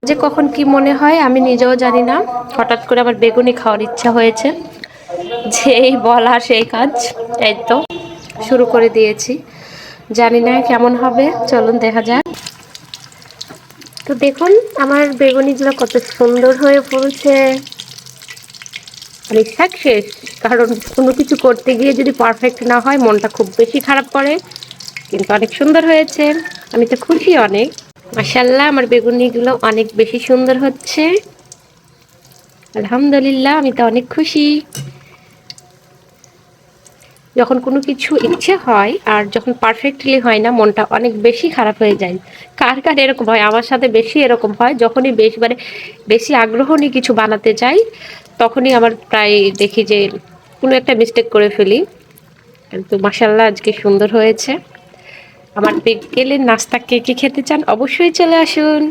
যে কখন কি মনে হয় আমি নিজেও জানি না, হঠাৎ করে আমার বেগুনি খাওয়ার ইচ্ছা হয়েছে। যেই বলা সেই কাজ, এই তো শুরু করে দিয়েছি। জানি না কেমন হবে, চলুন দেখা যাক। তো দেখুন আমার বেগুনিগুলো কত সুন্দর হয়ে ফুলছে। আমি সাকসেস, কারণ কোনো কিছু করতে গিয়ে যদি পারফেক্ট না হয় মনটা খুব বেশি খারাপ করে। কিন্তু অনেক সুন্দর হয়েছে, আমি তো খুশি অনেক। মাশাআল্লাহ, আমার বেগুনিগুলো অনেক বেশি সুন্দর হচ্ছে। আলহামদুলিল্লাহ, আমি তো অনেক খুশি। যখন কোনো কিছু ইচ্ছে হয় আর যখন পারফেক্টলি হয় না, মনটা অনেক বেশি খারাপ হয়ে যায়। কার কার এরকম হয়? আমার সাথে বেশি এরকম হয়। যখনই বেশি আগ্রহ নিয়ে কিছু বানাতে চাই, তখনই আমার প্রায় দেখি যে কোনো একটা মিস্টেক করে ফেলি। কিন্তু মাশাআল্লাহ আজকে সুন্দর হয়েছে। আমার বিকেলের নাস্তা কে কে খেতে চান অবশ্যই চলে আসুন।